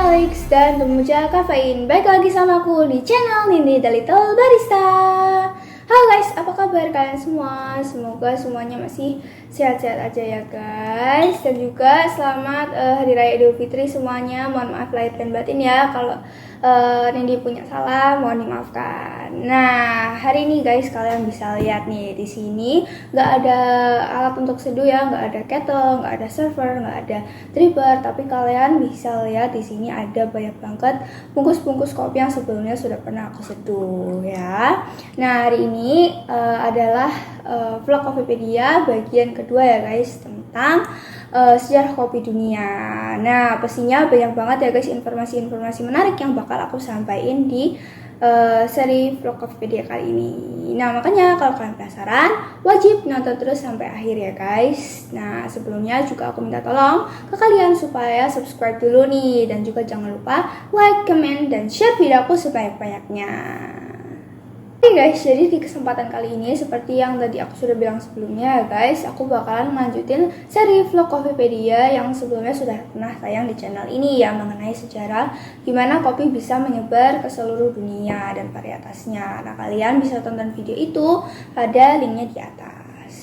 Alex dan pemuja kafein. Baik lagi sama aku di channel Nindi The Little Barista. Halo guys, apa kabar kalian semua? Semoga semuanya masih sehat-sehat aja ya guys. Dan juga selamat Hari Raya Idul Fitri semuanya. Mohon maaf lahir dan batin ya kalau Nindi punya salah, mohon dimaafkan. Nah, hari ini guys kalian bisa lihat nih di sini nggak ada alat untuk seduh ya, nggak ada kettle, nggak ada server, nggak ada dripper, tapi kalian bisa lihat di sini ada banyak banget bungkus-bungkus kopi yang sebelumnya sudah pernah aku seduh ya. Nah, hari ini adalah vlog Kopipedia bagian kedua ya guys, tentang sejarah kopi dunia. Nah, pastinya banyak banget ya guys informasi-informasi menarik yang bakal aku sampaikan di seri vlog Kopipedia kali ini. Nah, makanya kalau kalian penasaran, wajib nonton terus sampai akhir ya guys. Nah, sebelumnya juga aku minta tolong ke kalian supaya subscribe dulu nih, dan juga jangan lupa like, comment, dan share video aku sebanyak-banyaknya. Oke guys, jadi di kesempatan kali ini seperti yang tadi aku sudah bilang sebelumnya guys, aku bakalan melanjutin seri vlog Kopipedia yang sebelumnya sudah pernah tayang di channel ini ya, mengenai sejarah gimana kopi bisa menyebar ke seluruh dunia dan varietasnya. Nah, kalian bisa tonton video itu, ada linknya di atas.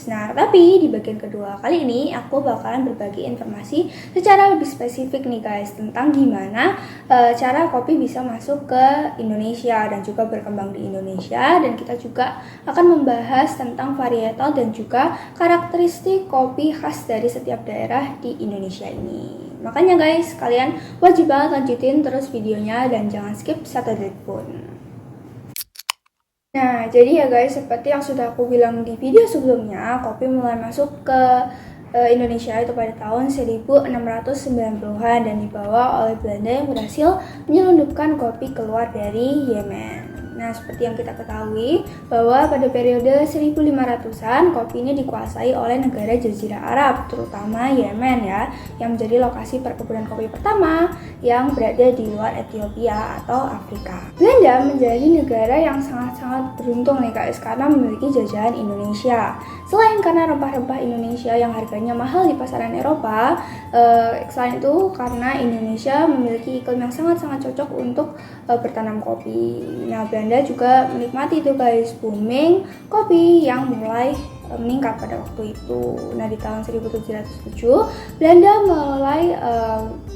Nah, tapi di bagian kedua kali ini aku bakalan berbagi informasi secara lebih spesifik nih guys, tentang gimana cara kopi bisa masuk ke Indonesia dan juga berkembang di Indonesia. Dan kita juga akan membahas tentang varietal dan juga karakteristik kopi khas dari setiap daerah di Indonesia ini. Makanya guys, kalian wajib banget lanjutin terus videonya dan jangan skip satu detik pun. Nah, jadi ya guys, seperti yang sudah aku bilang di video sebelumnya, kopi mulai masuk ke Indonesia itu pada tahun 1690-an dan dibawa oleh Belanda yang berhasil menyelundupkan kopi keluar dari Yemen. Nah, seperti yang kita ketahui bahwa pada periode 1500-an kopi ini dikuasai oleh negara Jazirah Arab, terutama Yemen ya, yang menjadi lokasi perkebunan kopi pertama yang berada di luar Ethiopia atau Afrika. Belanda menjadi negara yang sangat-sangat beruntung nih guys, karena memiliki jajahan Indonesia. Selain karena rempah-rempah Indonesia yang harganya mahal di pasaran Eropa, selain itu karena Indonesia memiliki iklim yang sangat-sangat cocok untuk bertanam kopi. Nah, Belanda juga menikmati itu guys, booming kopi yang mulai meningkat pada waktu itu. Nah, di tahun 1707 Belanda mulai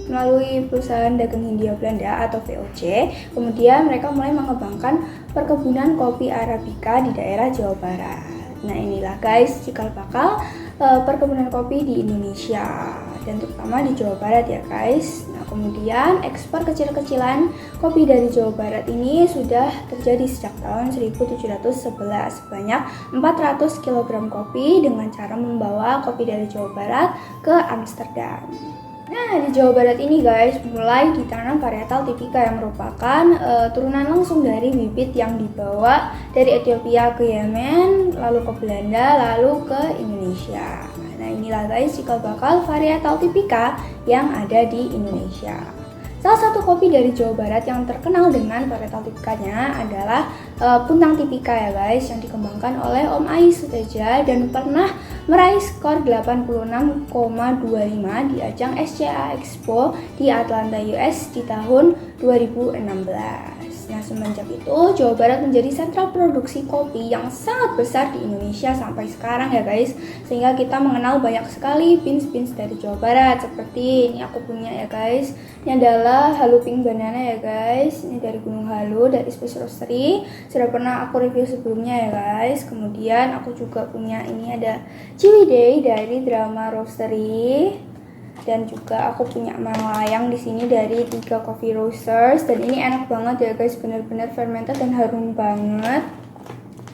melalui perusahaan dagang Hindia Belanda atau VOC, kemudian mereka mulai mengembangkan perkebunan kopi Arabica di daerah Jawa Barat. Nah, inilah guys cikal bakal perkebunan kopi di Indonesia dan terutama di Jawa Barat ya guys. Nah, kemudian ekspor kecil-kecilan kopi dari Jawa Barat ini sudah terjadi sejak tahun 1711 sebanyak 400 kg kopi dengan cara membawa kopi dari Jawa Barat ke Amsterdam. Nah, di Jawa Barat ini guys mulai ditanam varietal tipika yang merupakan turunan langsung dari bibit yang dibawa dari Ethiopia ke Yemen, lalu ke Belanda, lalu ke Indonesia. Nah, inilah guys cikal bakal varietal tipika yang ada di Indonesia. Salah satu kopi dari Jawa Barat yang terkenal dengan varietal tipikanya adalah Puntang Tipika ya guys, yang dikembangkan oleh Om Ais Suteja dan pernah meraih skor 86,25 di ajang SCA Expo di Atlanta US di tahun 2016. Nah, semenjak itu Jawa Barat menjadi sentra produksi kopi yang sangat besar di Indonesia sampai sekarang ya guys, sehingga kita mengenal banyak sekali beans dari Jawa Barat. Seperti ini aku punya ya guys, ini adalah Halu Pink Banana ya guys, ini dari Gunung Halu dari Space Roastery, sudah pernah aku review sebelumnya ya guys. Kemudian aku juga punya ini ada Ciwidey dari Drama Roastery, dan juga aku punya Melayang di sini dari 3 Coffee Roasters, dan ini enak banget ya guys, bener-bener fermented dan harum banget,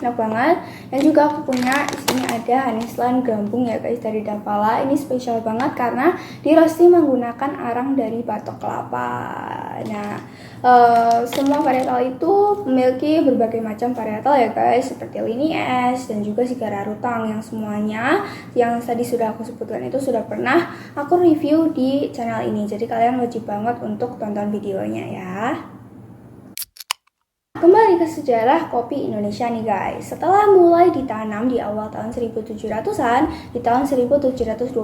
enak banget. Dan juga aku punya di sini ada Hanislan Gambung ya guys dari Davala. Ini spesial banget karena di roasting menggunakan arang dari batok kelapa. Nah, semua varietal itu memiliki berbagai macam varietal ya guys, seperti Lini S dan juga Sigara Rutang, yang semuanya yang tadi sudah aku sebutkan itu sudah pernah aku review di channel ini. Jadi kalian wajib banget untuk tonton videonya ya. Kembali ke sejarah kopi Indonesia nih guys. Setelah mulai ditanam di awal tahun 1700-an, di tahun 1725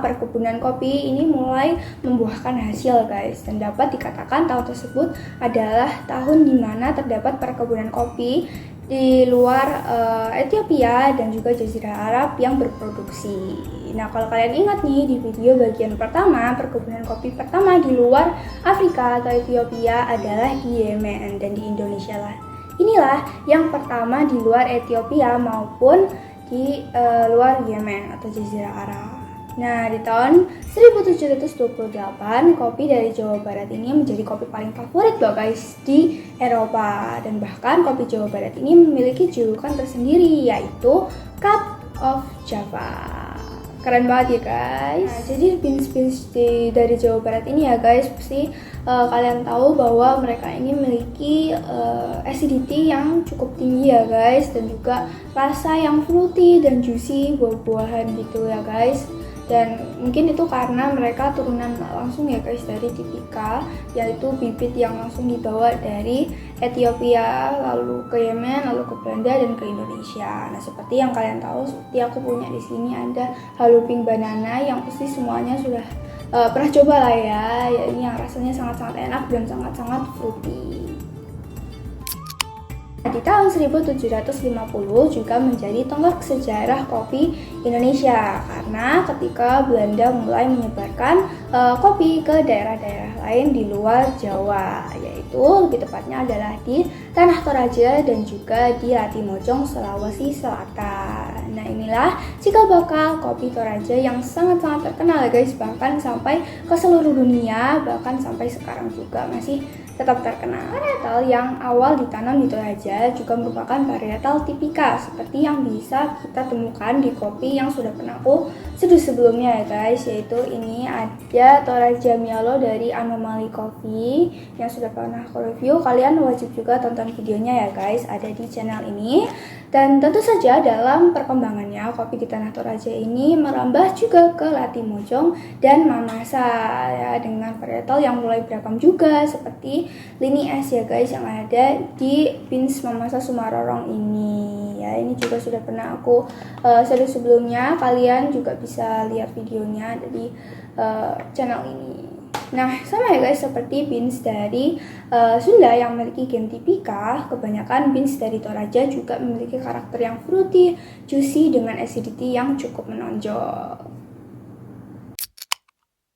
perkebunan kopi ini mulai membuahkan hasil guys. Dan dapat dikatakan tahun tersebut adalah tahun di mana terdapat perkebunan kopi di luar Ethiopia dan juga Jazirah Arab yang berproduksi. Nah, kalau kalian ingat nih di video bagian pertama, perkebunan kopi pertama di luar Afrika atau Ethiopia adalah di Yemen dan di Indonesia lah. Inilah yang pertama di luar Ethiopia maupun di luar Yemen atau Jazirah Arab. Nah, di tahun 1728, kopi dari Jawa Barat ini menjadi kopi paling favorit loh guys di Eropa. Dan bahkan kopi Jawa Barat ini memiliki julukan tersendiri, yaitu Cup of Java. Keren banget ya guys. Nah, jadi beans dari Jawa Barat ini ya guys, pasti kalian tahu bahwa mereka ini memiliki acidity yang cukup tinggi ya guys, dan juga rasa yang fruity dan juicy, buah-buahan gitu ya guys. Dan mungkin itu karena mereka turunan langsung ya guys dari Tipika, yaitu bibit yang langsung dibawa dari Ethiopia lalu ke Yemen, lalu ke Belanda dan ke Indonesia. Nah, seperti yang kalian tahu, seperti aku punya di sini ada Halu Pink Banana yang pasti semuanya sudah pernah coba lah ya. Ini yang rasanya sangat-sangat enak dan sangat-sangat fruity. Di tahun 1750 juga menjadi tonggak sejarah kopi Indonesia karena ketika Belanda mulai menyebarkan kopi ke daerah-daerah lain di luar Jawa, yaitu lebih tepatnya adalah di Tanah Toraja dan juga di Latimojong, Sulawesi Selatan. Nah, inilah cikal bakal kopi Toraja yang sangat-sangat terkenal ya guys, bahkan sampai ke seluruh dunia, bahkan sampai sekarang juga masih tetap terkenal. Varietal yang awal ditanam di Toraja juga merupakan varietal tipika seperti yang bisa kita temukan di kopi yang sudah pernah aku seduh sebelumnya ya guys, yaitu ini ada Toraja Mialo dari Anomaly Coffee yang sudah pernah aku review. Kalian wajib juga tonton videonya ya guys, ada di channel ini. Dan tentu saja dalam perkembangannya kopi di Tanah Toraja ini merambah juga ke Latimojong dan Mamasa ya, dengan varietal yang mulai beragam juga seperti Lini S ya guys yang ada di Beans Mamasa Sumarorong ini ya. Ini juga sudah pernah aku seduh sebelumnya, kalian juga bisa lihat videonya ada di channel ini. Nah, sama ya guys, seperti beans dari Sunda yang memiliki gen tipika, kebanyakan beans dari Toraja juga memiliki karakter yang fruity, juicy dengan acidity yang cukup menonjol.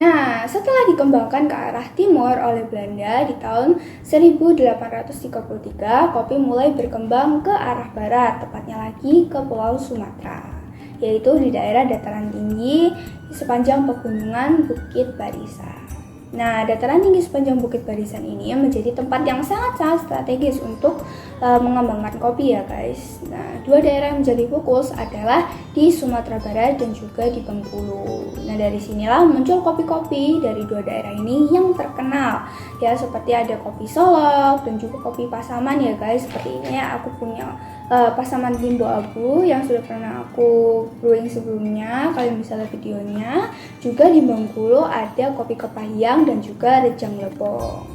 Nah, setelah dikembangkan ke arah timur oleh Belanda di tahun 1833, kopi mulai berkembang ke arah barat, tepatnya lagi ke Pulau Sumatera, yaitu di daerah dataran tinggi di sepanjang pegunungan Bukit Barisan. Nah, dataran tinggi sepanjang Bukit Barisan ini menjadi tempat yang sangat-sangat strategis untuk mengembangkan kopi ya guys. Nah, dua daerah yang menjadi fokus adalah di Sumatera Barat dan juga di Bengkulu. Nah, dari sinilah muncul kopi-kopi dari dua daerah ini yang terkenal ya, seperti ada kopi Solok dan juga kopi Pasaman ya guys. Seperti ini ya, aku punya Pasaman Bimbo Abu yang sudah pernah aku brewing sebelumnya, kalian bisa lihat videonya. Juga di Bengkulu ada kopi Kepahyang dan juga Rejang Lebong.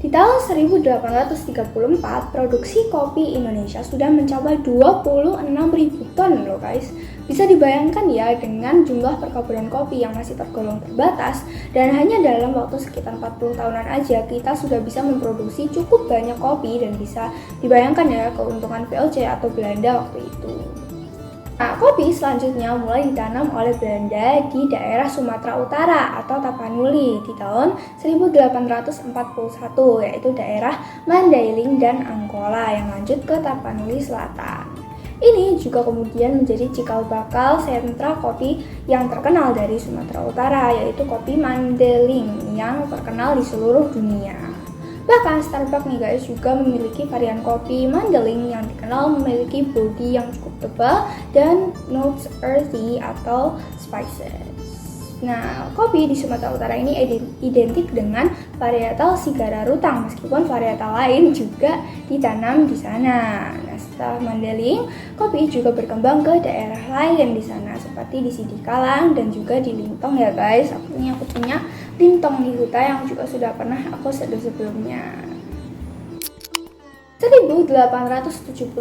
Di tahun 1834, produksi kopi Indonesia sudah mencapai 26.000 ton loh guys. Bisa dibayangkan ya, dengan jumlah perkebunan kopi yang masih tergolong terbatas dan hanya dalam waktu sekitar 40 tahunan aja kita sudah bisa memproduksi cukup banyak kopi, dan bisa dibayangkan ya keuntungan VOC atau Belanda waktu itu. Nah, kopi selanjutnya mulai ditanam oleh Belanda di daerah Sumatera Utara atau Tapanuli di tahun 1841, yaitu daerah Mandailing dan Angkola yang lanjut ke Tapanuli Selatan. Ini juga kemudian menjadi cikal bakal sentra kopi yang terkenal dari Sumatera Utara, yaitu kopi Mandailing yang terkenal di seluruh dunia. Bahkan Starbucks nih guys juga memiliki varian kopi Mandailing yang dikenal memiliki body yang cukup tebal dan notes earthy atau spices. Nah, kopi di Sumatera Utara ini identik dengan varietal Sigara Rutang, meskipun varietal lain juga ditanam di sana. Nah, setelah Mandailing, kopi juga berkembang ke daerah lain di sana, seperti di Sidikalang dan juga di Lintong ya guys. Aku punya Rintong di Huta yang juga sudah pernah aku seduh sebelumnya. 1875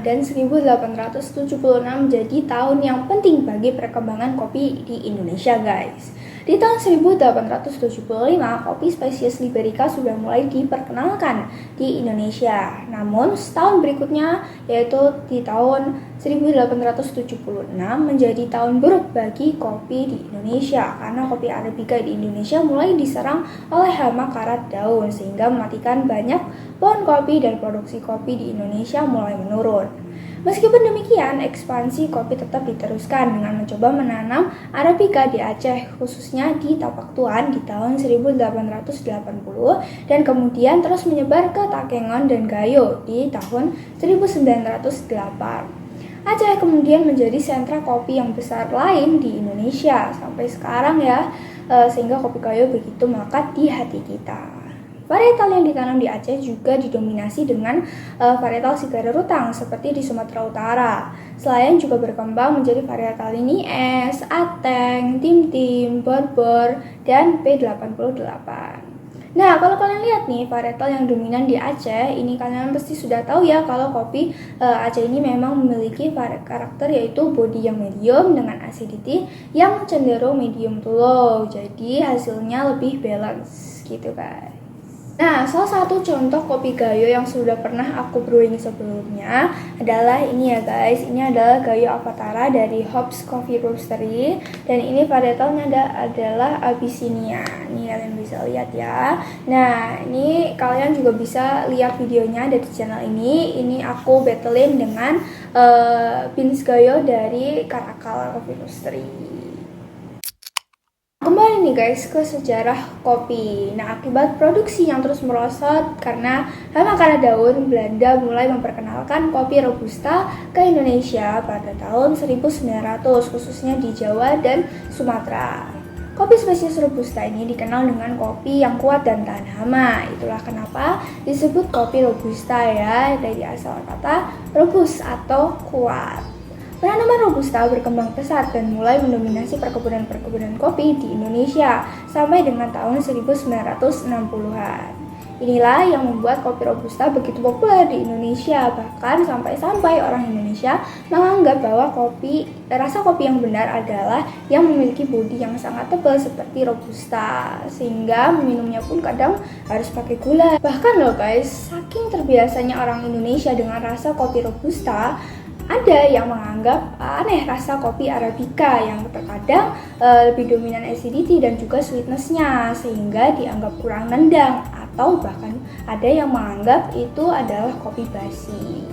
dan 1876 jadi tahun yang penting bagi perkembangan kopi di Indonesia, guys. Di tahun 1875, kopi spesies Liberica sudah mulai diperkenalkan di Indonesia. Namun, setahun berikutnya, yaitu di tahun 1876, menjadi tahun buruk bagi kopi di Indonesia karena kopi Arabica di Indonesia mulai diserang oleh hama karat daun sehingga mematikan banyak pohon kopi dan produksi kopi di Indonesia mulai menurun. Meskipun demikian, ekspansi kopi tetap diteruskan dengan mencoba menanam Arabica di Aceh, khususnya di Tapak Tuan di tahun 1880 dan kemudian terus menyebar ke Takengon dan Gayo di tahun 1908. Aceh kemudian menjadi sentra kopi yang besar lain di Indonesia sampai sekarang ya, sehingga kopi Gayo begitu melekat di hati kita. Varietal yang ditanam di Aceh juga didominasi dengan varietal Sigara Rutang seperti di Sumatera Utara. Selain juga berkembang menjadi varietal Lini S, Ateng, Tim, Borbor, dan P88. Nah, kalau kalian lihat nih varietal yang dominan di Aceh, ini kalian pasti sudah tahu ya kalau kopi Aceh ini memang memiliki karakter yaitu body yang medium dengan acidity yang cenderung medium to low. Jadi hasilnya lebih balance gitu guys. Nah, salah satu contoh kopi Gayo yang sudah pernah aku brewing sebelumnya adalah ini ya guys. Ini adalah Gayo Avatara dari Hobbs Coffee Roastery dan ini varietalnya adalah Abyssinia. Ini kalian bisa lihat ya. Nah, ini kalian juga bisa lihat videonya dari channel ini. Ini aku battlein dengan beans Gayo dari Karakal Coffee Roastery. Kembali nih guys ke sejarah kopi. Nah, akibat produksi yang terus merosot karena hama karat daun, Belanda mulai memperkenalkan kopi Robusta ke Indonesia pada tahun 1900 khususnya di Jawa dan Sumatera. Kopi spesies Robusta ini dikenal dengan kopi yang kuat dan tahan hama. Itulah kenapa disebut kopi Robusta ya, dari asal kata robust atau kuat. Penanaman Robusta berkembang pesat dan mulai mendominasi perkebunan-perkebunan kopi di Indonesia sampai dengan tahun 1960-an. Inilah yang membuat kopi Robusta begitu populer di Indonesia, bahkan sampai-sampai orang Indonesia menganggap bahwa rasa kopi yang benar adalah yang memiliki bodi yang sangat tebal seperti Robusta, sehingga meminumnya pun kadang harus pakai gula. Bahkan loh guys, saking terbiasanya orang Indonesia dengan rasa kopi Robusta, ada yang menganggap aneh rasa kopi Arabica yang terkadang lebih dominan acidity dan juga sweetness-nya sehingga dianggap kurang nendang atau bahkan ada yang menganggap itu adalah kopi basi.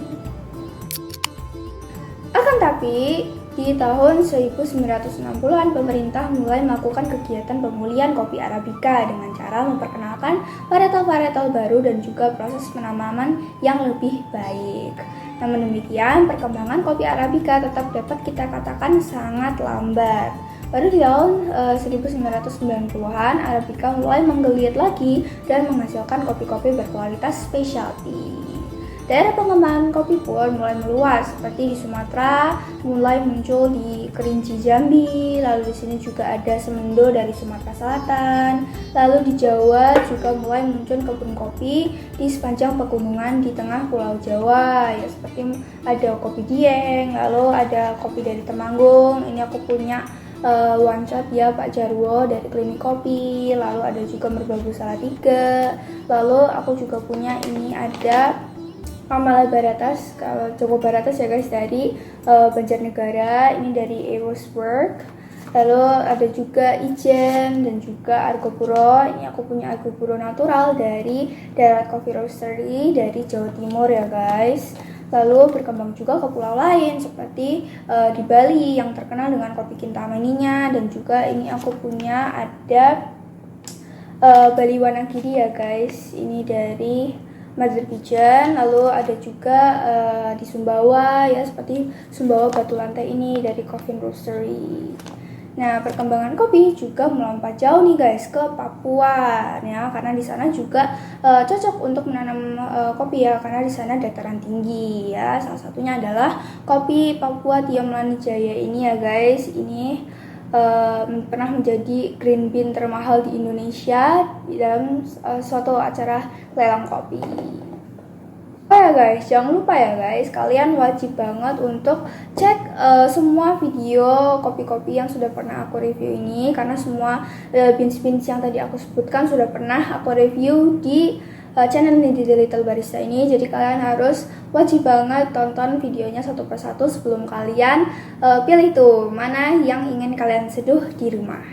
Akan tapi di tahun 1960-an pemerintah mulai melakukan kegiatan pemulihan kopi Arabica dengan cara memperkenalkan varietal-varietal baru dan juga proses penanaman yang lebih baik. Namun demikian, perkembangan kopi Arabica tetap dapat kita katakan sangat lambat. Baru di tahun 1990-an, Arabica mulai menggeliat lagi dan menghasilkan kopi-kopi berkualitas specialty. Daerah pengembangan kopi pun mulai meluas, seperti di Sumatera mulai muncul di Kerinci Jambi, lalu di sini juga ada Semendo dari Sumatera Selatan, lalu di Jawa juga mulai muncul kebun kopi di sepanjang pegunungan di tengah Pulau Jawa, ya seperti ada kopi Dieng, lalu ada kopi dari Temanggung. Ini aku punya one shot ya Pak Jarwo dari Klinik Kopi, lalu ada juga Merbabu Salatiga, lalu aku juga punya ini ada Kamala Baratas, Joko Baratas ya guys dari Banjarnegara, ini dari Ewosburg. Lalu ada juga Ijen dan juga Argo Puro. Ini aku punya Argo Puro natural dari Darat Coffee Roastery dari Jawa Timur ya guys. Lalu berkembang juga ke pulau lain seperti di Bali yang terkenal dengan kopi Kintamaninya, dan juga ini aku punya ada Bali Wanagiri ya guys. Ini dari Mother Pigeon. Lalu ada juga di Sumbawa ya, seperti Sumbawa Batu Lantai ini dari Coffee Roastery. Nah, perkembangan kopi juga melompat jauh nih guys ke Papua ya, karena di sana juga cocok untuk menanam kopi ya, karena di sana dataran tinggi ya. Salah satunya adalah kopi Papua Tiomlani Jaya ini ya guys. Ini pernah menjadi green bean termahal di Indonesia dalam suatu acara lelang kopi. Ya guys, jangan lupa ya guys, kalian wajib banget untuk cek semua video kopi-kopi yang sudah pernah aku review ini, karena semua beans-beans yang tadi aku sebutkan sudah pernah aku review di channel ini, di The Little Barista ini. Jadi kalian harus wajib banget tonton videonya satu persatu sebelum kalian pilih tuh mana yang ingin kalian seduh di rumah.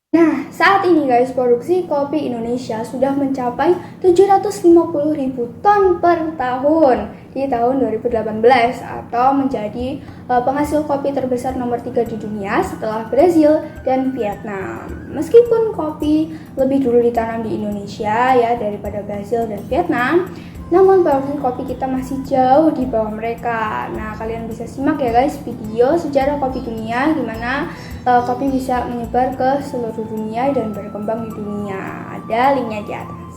Nah, saat ini guys, produksi kopi Indonesia sudah mencapai 750.000 ton per tahun di tahun 2018 atau menjadi penghasil kopi terbesar nomor 3 di dunia setelah Brazil dan Vietnam. Meskipun kopi lebih dulu ditanam di Indonesia ya daripada Brazil dan Vietnam, namun produksi kopi kita masih jauh di bawah mereka. Nah, kalian bisa simak ya guys video sejarah kopi dunia, gimana kopi bisa menyebar ke seluruh dunia dan berkembang di dunia. Ada linknya di atas.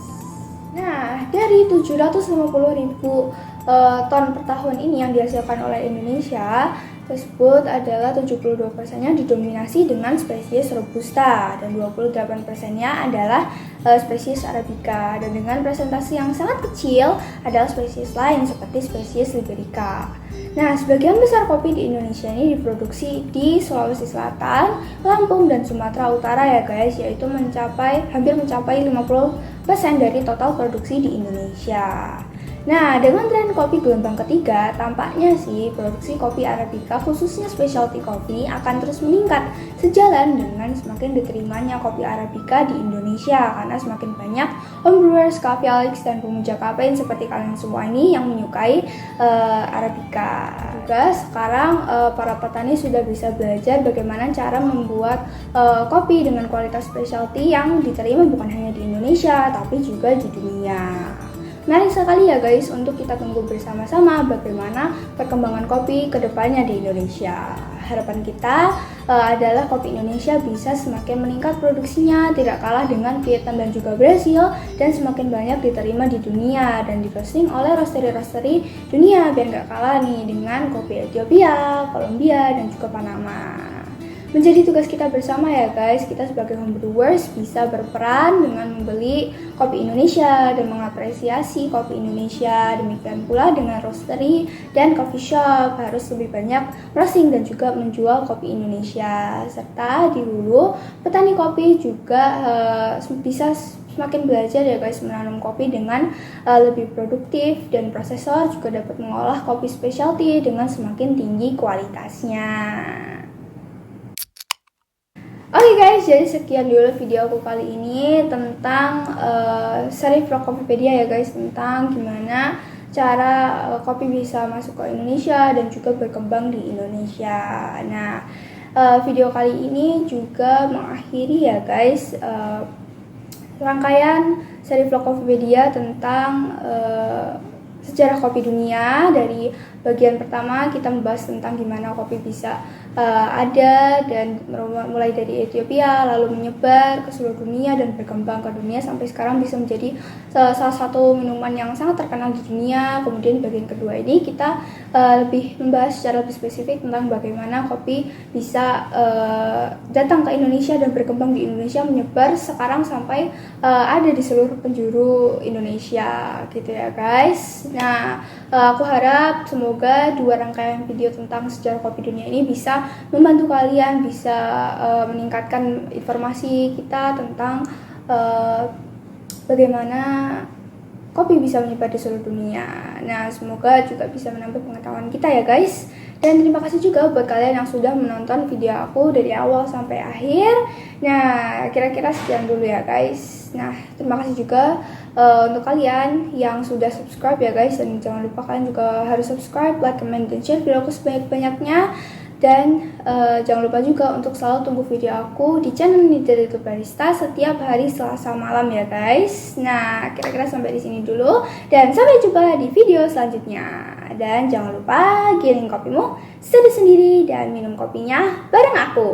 Nah, dari 750.000 ton per tahun ini yang dihasilkan oleh Indonesia tersebut adalah 72%-nya didominasi dengan spesies Robusta dan 28%-nya adalah spesies Arabica, dan dengan presentasi yang sangat kecil adalah spesies lain seperti spesies Liberica. Nah, sebagian besar kopi di Indonesia ini diproduksi di Sulawesi Selatan, Lampung, dan Sumatera Utara ya guys, yaitu hampir mencapai 50% dari total produksi di Indonesia. Nah, dengan tren kopi gelombang ketiga, tampaknya sih produksi kopi Arabica khususnya specialty kopi akan terus meningkat sejalan dengan semakin diterimanya kopi Arabica di Indonesia, karena semakin banyak homebrewers, coffeeholics, dan pemuja kafein seperti kalian semua ini yang menyukai Arabica. Juga sekarang para petani sudah bisa belajar bagaimana cara membuat kopi dengan kualitas specialty yang diterima bukan hanya di Indonesia tapi juga di dunia. Menarik sekali ya guys, untuk kita tunggu bersama-sama bagaimana perkembangan kopi ke depannya di Indonesia. Harapan kita adalah kopi Indonesia bisa semakin meningkat produksinya, tidak kalah dengan Vietnam dan juga Brazil, dan semakin banyak diterima di dunia dan di-roasting oleh roastery-roastery dunia, biar gak kalah nih dengan kopi Ethiopia, Kolombia, dan juga Panama. Menjadi tugas kita bersama ya guys, kita sebagai homebrewers bisa berperan dengan membeli kopi Indonesia dan mengapresiasi kopi Indonesia. Demikian pula dengan roastery dan coffee shop harus lebih banyak roasting dan juga menjual kopi Indonesia. Serta di hulu petani kopi juga bisa semakin belajar ya guys menanam kopi dengan lebih produktif, dan prosesor juga dapat mengolah kopi specialty dengan semakin tinggi kualitasnya. Oke guys, jadi sekian dulu video aku kali ini tentang seri vlog Kopipedia ya guys, tentang gimana cara kopi bisa masuk ke Indonesia dan juga berkembang di Indonesia. Nah, video kali ini juga mengakhiri ya guys rangkaian seri vlog Kopipedia tentang sejarah kopi dunia. Dari bagian pertama kita membahas tentang gimana kopi bisa ada dan mulai dari Ethiopia lalu menyebar ke seluruh dunia dan berkembang ke dunia sampai sekarang bisa menjadi salah satu minuman yang sangat terkenal di dunia. Kemudian bagian kedua ini kita lebih membahas secara lebih spesifik tentang bagaimana kopi bisa datang ke Indonesia dan berkembang di Indonesia, menyebar sekarang sampai ada di seluruh penjuru Indonesia gitu ya guys. Nah, aku harap semoga dua rangkaian video tentang sejarah kopi dunia ini bisa membantu kalian, bisa meningkatkan informasi kita tentang bagaimana kopi bisa menyebar di seluruh dunia. Nah, semoga juga bisa menambah pengetahuan kita ya guys. Dan terima kasih juga buat kalian yang sudah menonton video aku dari awal sampai akhir. Nah, kira-kira sekian dulu ya guys. Nah, terima kasih juga untuk kalian yang sudah subscribe ya guys. Dan jangan lupa kalian juga harus subscribe, like, comment, dan share video aku sebanyak-banyaknya. Dan jangan lupa juga untuk selalu tunggu video aku di channel The Little Barista setiap hari Selasa malam ya guys. Nah, kira-kira sampai di sini dulu dan sampai jumpa di video selanjutnya. Dan jangan lupa giling kopimu seduh sendiri dan minum kopinya bareng aku.